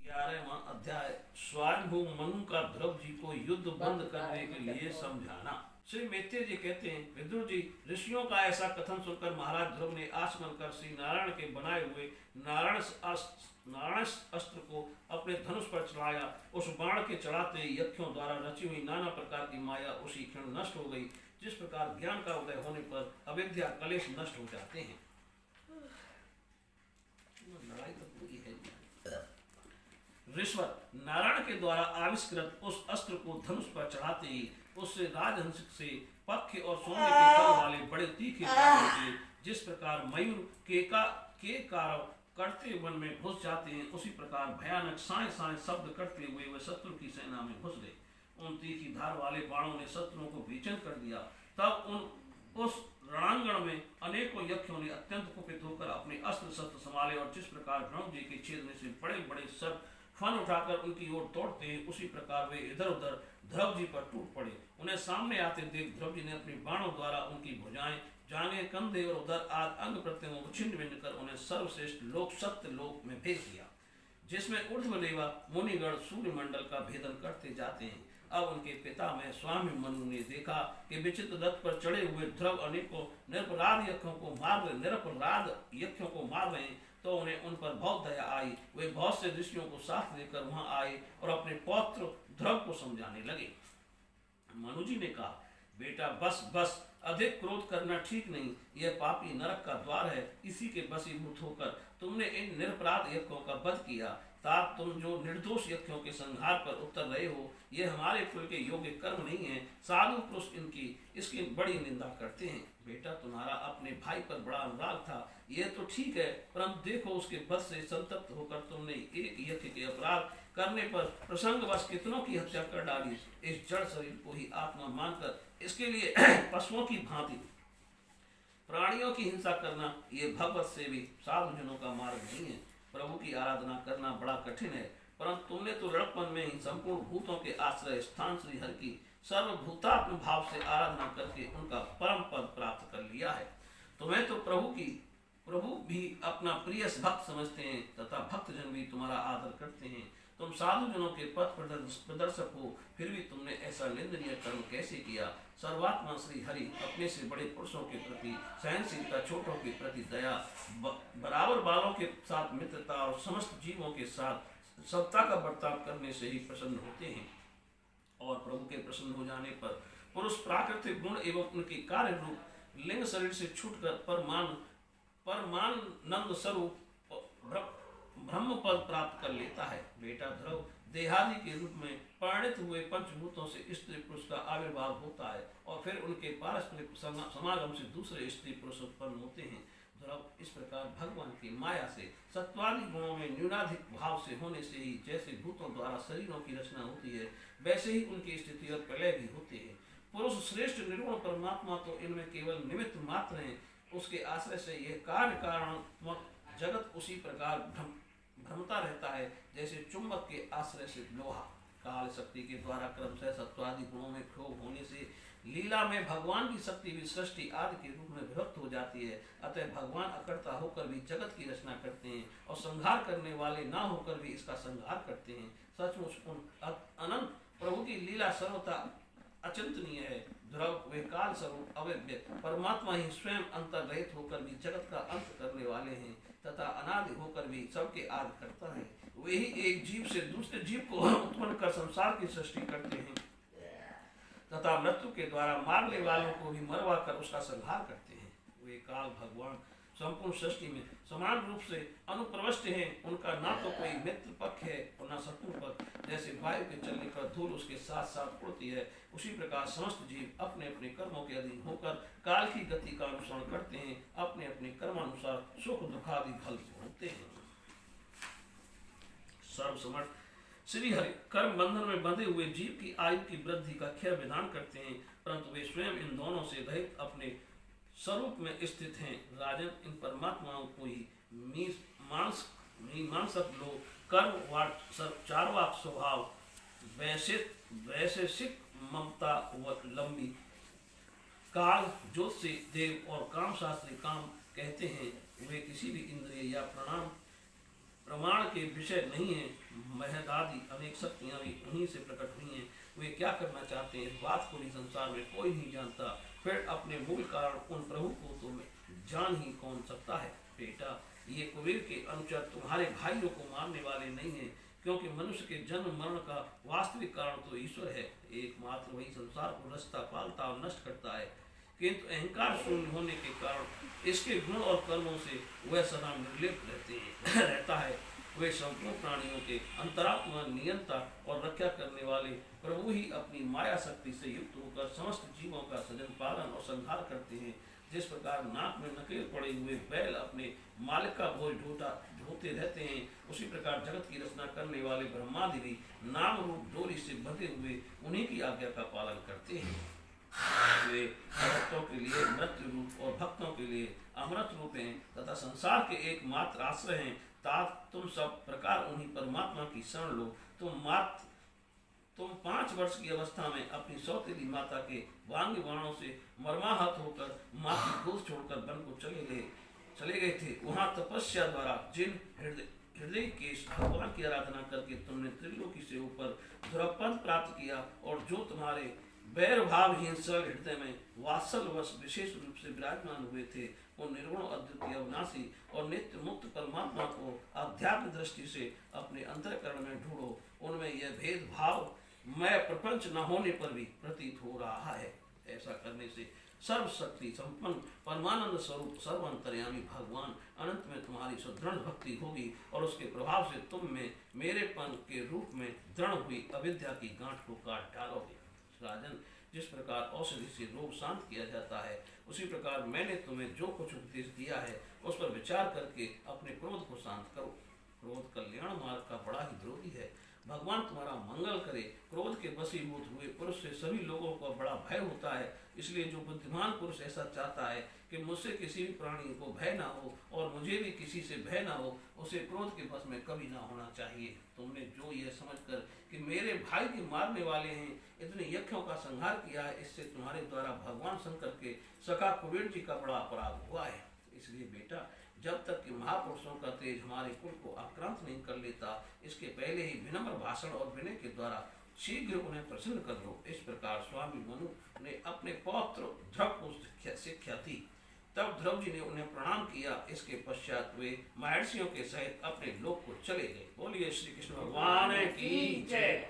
11वां अध्याय स्वयंभू मनु का ध्रुव जी को युद्ध बंद करने के लिए समझाना। श्री मैत्रेय जी कहते हैं, विदुर जी, ऋषियों का ऐसा कथन सुनकर महाराज ध्रुव ने आचमन कर श्री नारायण के बनाए हुए नारायण अस्त्र को अपने धनुष पर चढ़ाया। उस बाण के चढ़ाते यक्षों द्वारा रची हुई नाना प्रकार की माया उसी क्षण नष्ट हो गई, जिस प्रकार ज्ञान का उदय होने पर अविद्या कलेश नष्ट हो जाते हैं। लड़ाई तो पूरी है। ऋषभ नारायण के द्वारा आविष्कृत उस अस्त्र को धनुष पर चढ़ाते ही उससे राजहंस से पक्ष और सोने के फल वाले बड़े तीखे निकले। जिस प्रकार मयूर के कारव करते वन में घुस जाते हैं, उसी प्रकार भयानक साए साए शब्द करते हुए वे शत्रु की सेना में घुस गए। उन तीखी धार वाले बाणों ने शत्रुओं को बेचैन कर दिया। तब उस रणांगण में अनेकों यक्षों ने अत्यंत कुपित होकर अपने अस्त्र शस्त्र संभाले और जिस प्रकार ध्रुव जी के छेदने से बड़े बड़े सर्प फन उठाकर उनकी ओर दौड़ते हैं, उसी प्रकार वे इधर उधर ध्रुव जी पर टूट पड़े। उन्हें सामने आते देख ध्रुव जी ने अपने बाणों द्वारा उनकी भुजाएं, जांघें, कंधे और उधर आदि अंग प्रत्यंगों को छिन्न भिन्न कर उन्हें सर्वश्रेष्ठ लोक सत्य लोक में भेज दिया, जिसमें ऊर्ध्वलेवा मुनिगण सूर्य मंडल का भेदन करते जाते हैं। अब उनके पिता में स्वामी मनु ने देखा कि विचित्र रथ पर चढ़े हुए ध्रुव अनेकों निरपराध यक्षों को मार रहे हैं, तो उन्हें उन पर बहुत दया आई। वे बहुत से ऋषियों को साथ लेकर वहां आए और अपने पौत्र ध्रुव को समझाने लगे। मनु जी ने कहा, बेटा बस बस, अधिक क्रोध करना ठीक नहीं। यह पापी नरक का द्वार है। इसी के वशीभूत होकर तुमने इन निरपराध यक्षों का वध किया। तात तुम जो निर्दोष यक्षों के संहार पर उतर रहे हो, ये हमारे कुल के योग्य कर्म नहीं है। साधु पुरुष इसकी बड़ी निंदा करते हैं। बेटा, तुम्हारा अपने भाई पर बड़ा अनुराग था, यह तो ठीक है, परंतु देखो उसके वध से संतप्त होकर तुमने एक यज्ञ के अपराध करने पर प्रसंगवश कितनों की हत्या कर डाली। इस जड़ शरीर को ही आत्मा मानकर इसके लिए पशुओं की भांति प्राणियों की हिंसा करना, ये भगवत सेवी साधुजनों का मार्ग नहीं है। प्रभु की आराधना करना बड़ा कठिन है, परंतु तुमने तो लड़कपन में ही संपूर्ण भूतों के आश्रय स्थान श्री हरि की सर्वभूतात्म भाव से आराधना करके उनका परम पद प्राप्त कर लिया है। तुम्हें तो प्रभु भी अपना प्रिय भक्त समझते हैं तथा भक्तजन भी तुम्हारा आदर करते हैं। तुम साधुजनों के पथ प्रदर्शक हो, फिर भी तुमने ऐसा निंदनीय कर्म कैसे किया। सर्वात्मा श्री हरि अपने से बड़े पुरुषों के प्रति सहनशीलता, छोटों के प्रति दया, बराबर बालों के साथ मित्रता और समस्त जीवों के साथ सत्ता का बर्ताव करने से ही प्रसन्न होते हैं। और प्रभु के प्रसन्न हो जाने पर पुरुष प्राकृतिक गुण एवं उनके कार्य रूप लिंग शरीर से छूटकर परमानंद स्वरूप ब्रह्म पद प्राप्त कर लेता है। बेटा ध्रुव, देहादि के रूप में परिणित हुए पंचभूतों से स्त्री पुरुष का आविर्भाव होता है और फिर उनके पारस्परिक समागम से दूसरे स्त्री पुरुष उत्पन्न होते हैं। ध्रुव, इस प्रकार भगवान की माया से सत्वादि गुणों में न्यूनाधिक भाव से होने से ही जैसे भूतों द्वारा शरीरों की रचना होती है, वैसे ही उनकी स्थिति और प्रलय भी होते हैं। पुरुष श्रेष्ठ निर्गुण परमात्मा तो इनमें केवल निमित्त मात्र हैं। उसके आश्रय से यह कार्य कारण जगत उसी प्रकार भ्रमता रहता है जैसे चुंबक के आश्रय से लोहा। काल शक्ति के द्वारा क्रमशः सत्वादि गुणों में क्षोभ होने से लीला में भगवान की शक्ति भी सृष्टि आदि के रूप में विभक्त हो जाती है। अतः भगवान अकर्ता होकर भी जगत की रचना करते हैं और संहार करने वाले ना होकर भी इसका संहार करते हैं। सचमुच उन अनंत प्रभु की लीला सर्वथा अचिंतनीय है। ध्रुव, वे काल स्वरूप अव्यय परमात्मा ही स्वयं अंतर रहित होकर भी जगत का अंत करने वाले हैं तथा अनादि होकर भी सबके आदि करता है। वे ही एक जीव से दूसरे जीव को उत्पन्न कर संसार की सृष्टि करते हैं तथा मृत्यु के द्वारा मारने वालों को भी मरवा कर उसका संहार करते हैं। वे काल भगवान संपूर्ण सृष्टि में समान रूप से अनुप्रविष्ट हैं। उनका ना तो कोई मित्र पक्ष है और न शत्रु पक्ष। जैसे वायु के चलने पर धूल उसके साथ साथ उड़ती है, उसी प्रकार समस्त जीव अपने अपने कर्मों के अधीन होकर काल की गति का अनुसरण करते हैं। अपने अपने कर्मानुसार सुख दुखादि फल भोगते हैं। सर्वसमर्थ श्री हरि कर्म बंधन में बंधे हुए जीव की आयु की वृद्धि का खेल विधान करते हैं, परंतु वे स्वयं इन दोनों से रहित अपने स्वरूप में स्थित हैं। राजन, इन परमात्माओं को ही मीमांसक लोग कर्म चारवाक स्वभाव, वैशेषिक ममता व लंबी काल ज्योतिषी देव और काम शास्त्री काम कहते हैं। वे किसी भी इंद्रिय या प्रमाण के विषय नहीं है, महदादि अनेक शक्तियां भी उन्हीं से प्रकट हुई हैं। वे क्या करना चाहते हैं इस बात को भी संसार में कोई नहीं जानता। फिर अपने मूल कारण उन प्रभु को तो जान ही कौन सकता है। बेटा, ये कुबेर के अनुचर तुम्हारे भाइयों को मारने वाले नहीं हैं, क्योंकि मनुष्य के जन्म मरण का वास्तविक कारण तो ईश्वर है। एकमात्र वही संसार को रचता, पालता और नष्ट करता है, किंतु अहंकार शून्य होने के कारण इसके गुण और कर्मों से वह सदा निर्लिप्त रहता है। वे संपूर्ण प्राणियों के अंतरात्मा, नियंता और रक्षा करने वाले प्रभु ही अपनी माया शक्ति से युक्त होकर समस्त जीवों का सजन पालन और संहार करते हैं। जिस प्रकार नाक में नकेल पड़े हुए बैल अपने मालिक का भोज ढोते रहते हैं, उसी प्रकार जगत की रचना करने वाले ब्रह्मादि भी नाम रूप डोरी से बंधे हुए उन्हीं की आज्ञा का पालन करते हैं। वे भक्तों के लिए मृत्यु रूप और भक्तों के लिए अमृत रूप हैं तथा संसार के एकमात्र आश्रय हैं। तात तुम सब प्रकार उन्हीं परमात्मा की शरण लो। तुम 5 वर्ष की अवस्था में अपनी सौतेली माता के वांग बाणों से मर्माहत होकर माँ की गोद छोड़कर वन को चले गए थे। वहां तपस्या द्वारा जिन हृदय के भगवान की आराधना करके तुमने त्रिलोकी से ऊपर ध्रुवपद प्राप्त किया, और जो तुम्हारे बैर भावहीन सरल हृदय में वात्सल्यवश विशेष रूप से विराजमान हुए थे, वो निर्गुण अद्वितीय अविनाशी और नित्य मुक्त परमात्मा को आध्यात्म दृष्टि से अपने अंतःकरण में ढूंढो। उनमें यह भेदभाव मैं प्रपंच न होने पर भी प्रतीत हो रहा है। ऐसा करने से सर्वशक्ति संपन्न परमानंद स्वरूप सर्वांतर्यामी भगवान अनंत में तुम्हारी सुदृढ़ भक्ति होगी, और उसके प्रभाव से तुम में मेरेपन के रूप में दृढ़ हुई अविद्या की गांठ को काट डालोगे। राजन, जिस प्रकार औषधि से रोग शांत किया जाता है, उसी प्रकार मैंने तुम्हें जो कुछ उपदेश दिया है उस पर विचार करके अपने क्रोध को शांत करो। क्रोध कल्याण मार्ग का बड़ा ही विरोधी है। भगवान तुम्हारा मंगल करे। क्रोध के वशीभूत हुए पुरुष से सभी लोगों को बड़ा भय होता है, इसलिए जो बुद्धिमान पुरुष ऐसा चाहता है कि मुझसे किसी भी प्राणी को भय ना हो और मुझे भी किसी से भय ना हो, उसे क्रोध के वश में कभी ना होना चाहिए। तुमने जो यह समझकर कि मेरे भाई के मारने वाले हैं इतने यज्ञों का संहार किया है, इससे तुम्हारे द्वारा भगवान शंकर के सखा कुबेर जी का बड़ा अपराध हुआ है। इसलिए बेटा, जब तक कि महापुरुषों का तेज हमारे कुल को आक्रांत नहीं कर लेता, इसके पहले ही विनम्र भाषण और विनय के द्वारा शीघ्र उन्हें प्रसन्न कर लो। इस प्रकार स्वामी मनु ने अपने पौत्र ध्रुव को शिक्षा थी। तब ध्रुव जी ने उन्हें प्रणाम किया। इसके पश्चात वे महर्षियों के सहित अपने लोक को चले गए। बोलिए श्री कृष्ण भगवान की जय।